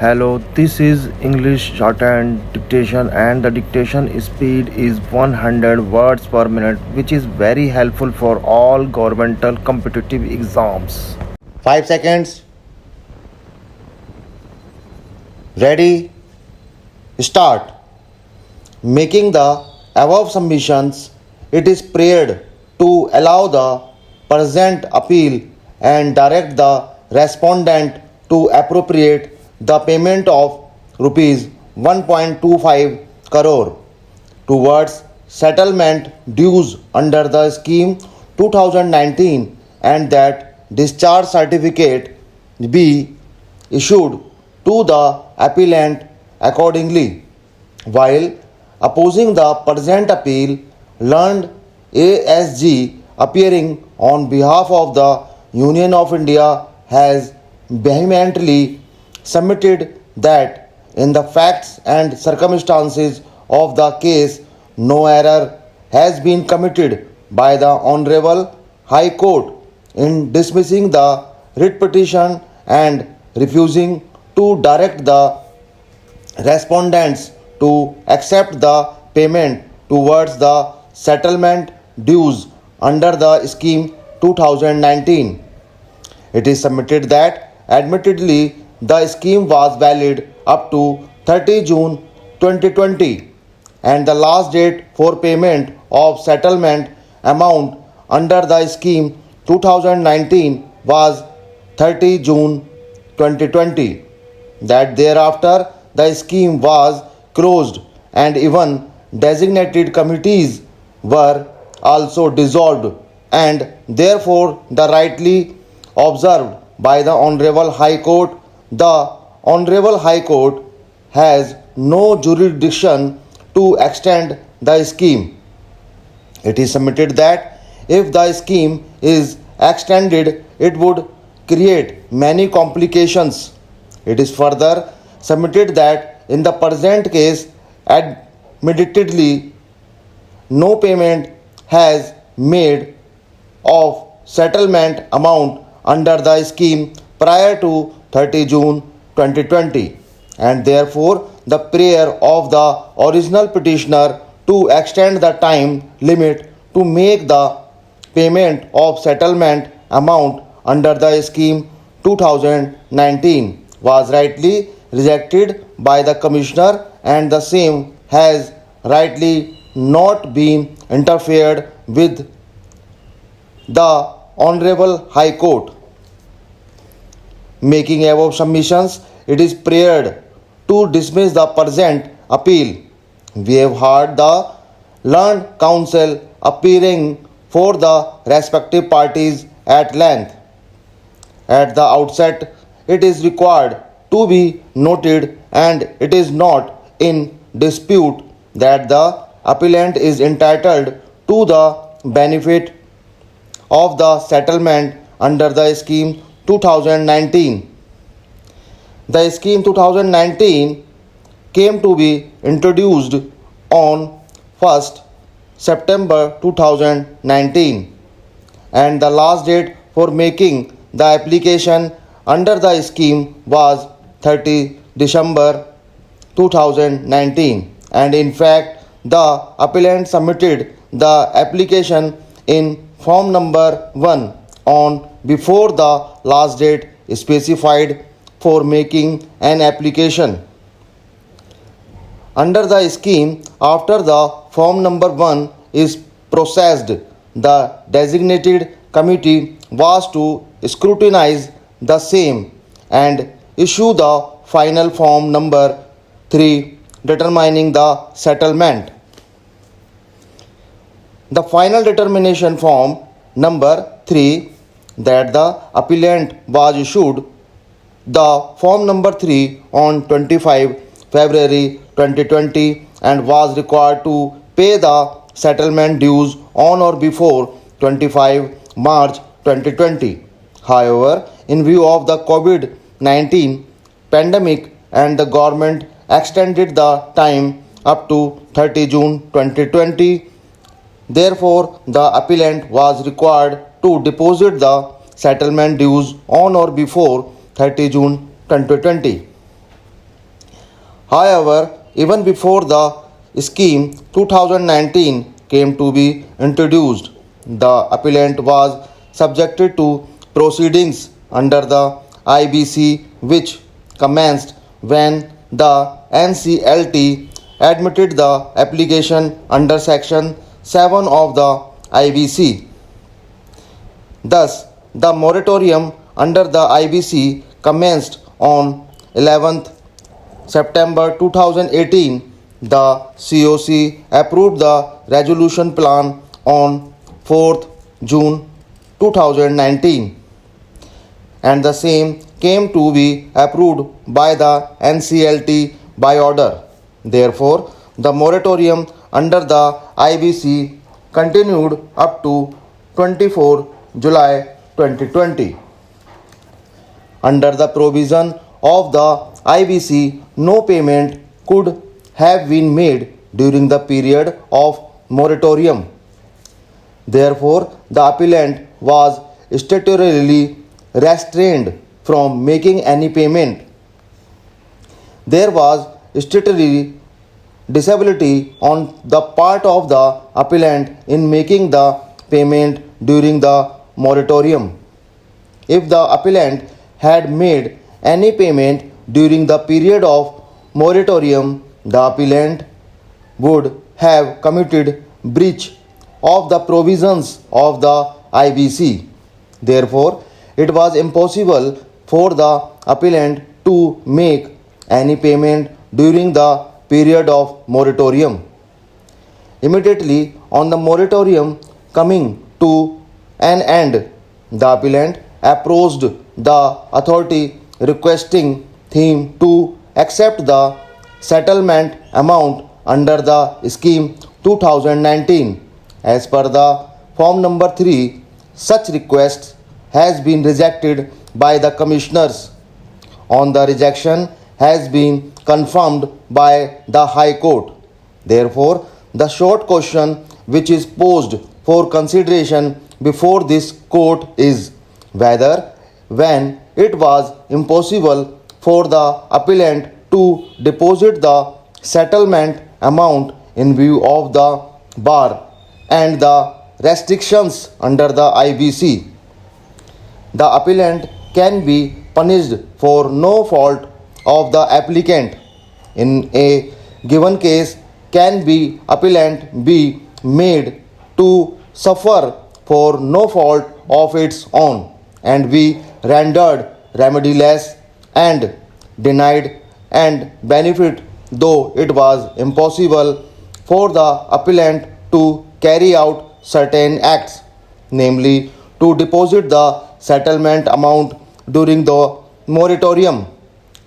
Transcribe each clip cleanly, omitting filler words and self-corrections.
Hello, this is English shorthand dictation and the dictation speed is 100 words per minute, which is very helpful for all governmental competitive exams. 5 seconds. Ready? Start. Making the above submissions, it is prayed to allow the present appeal and direct the respondent to appropriate the payment of rupees 1.25 crore towards settlement dues under the scheme 2019 and that discharge certificate be issued to the appellant accordingly. While opposing the present appeal, learned ASG appearing on behalf of the Union of India has vehemently submitted that in the facts and circumstances of the case, no error has been committed by the Honorable High Court in dismissing the writ petition and refusing to direct the respondents to accept the payment towards the settlement dues under the scheme 2019. It is submitted that admittedly the scheme was valid up to 30 June 2020 and the last date for payment of settlement amount under the scheme 2019 was 30 June 2020. That thereafter the scheme was closed and even designated committees were also dissolved and therefore the rightly observed by the Honorable High Court, the Honorable High Court has no jurisdiction to extend the scheme. It is submitted that if the scheme is extended, it would create many complications. It is further submitted that in the present case, admittedly, no payment has made of settlement amount under the scheme prior to 30 June 2020 and therefore the prayer of the original petitioner to extend the time limit to make the payment of settlement amount under the scheme 2019 was rightly rejected by the commissioner and the same has rightly not been interfered with the Honorable High Court. Making above submissions, it is prayed to dismiss the present appeal. We have heard the learned counsel appearing for the respective parties at length. At the outset, it is required to be noted and it is not in dispute that the appellant is entitled to the benefit of the settlement under the scheme 2019. The scheme 2019 came to be introduced on 1st September 2019 and the last date for making the application under the scheme was 30 December 2019 and in fact the appellant submitted the application in form number 1 on before the last date specified for making an application. Under the scheme, after the form number 1 is processed, the designated committee was to scrutinize the same and issue the final form number 3 determining the settlement. The final determination form number 3 that the appellant was issued the form number 3 on 25 February 2020 and was required to pay the settlement dues on or before 25 March 2020. However, in view of the COVID-19 pandemic and the government extended the time up to 30 June 2020, therefore the appellant was required to deposit the settlement dues on or before 30 June 2020. However, even before the scheme 2019 came to be introduced, the appellant was subjected to proceedings under the IBC, which commenced when the NCLT admitted the application under Section 7 of the IBC. Thus, the moratorium under the IBC commenced on 11th September 2018. The COC approved the resolution plan on 4th June 2019, and the same came to be approved by the NCLT by order. Therefore, the moratorium under the IBC continued up to 24 July 2020. Under the provision of the IBC, no payment could have been made during the period of moratorium. Therefore, the appellant was statutorily restrained from making any payment. There was statutory disability on the part of the appellant in making the payment during the moratorium. If the appellant had made any payment during the period of moratorium, the appellant would have committed breach of the provisions of the IBC. Therefore, it was impossible for the appellant to make any payment during the period of moratorium. Immediately on the moratorium coming to an end, the appellant approached the authority requesting him to accept the settlement amount under the scheme 2019. As per the form number 3, such request has been rejected by the commissioners. On the rejection has been confirmed by the High Court. Therefore, the short question which is posed for consideration before this court is whether, when it was impossible for the appellant to deposit the settlement amount in view of the bar and the restrictions under the IBC, the appellant can be punished for no fault of the applicant. In a given case, can be appellant be made to suffer for no fault of its own and be rendered remediless and denied and benefit, though it was impossible for the appellant to carry out certain acts, namely to deposit the settlement amount during the moratorium.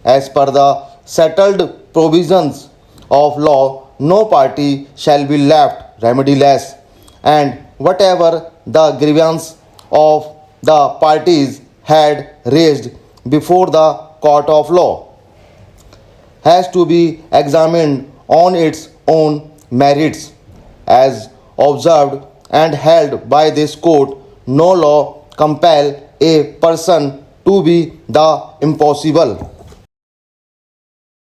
As per the settled provisions of law, no party shall be left remediless, and whatever the grievance of the parties had raised before the court of law has to be examined on its own merits. As observed and held by this court, no law compel a person to be the impossible.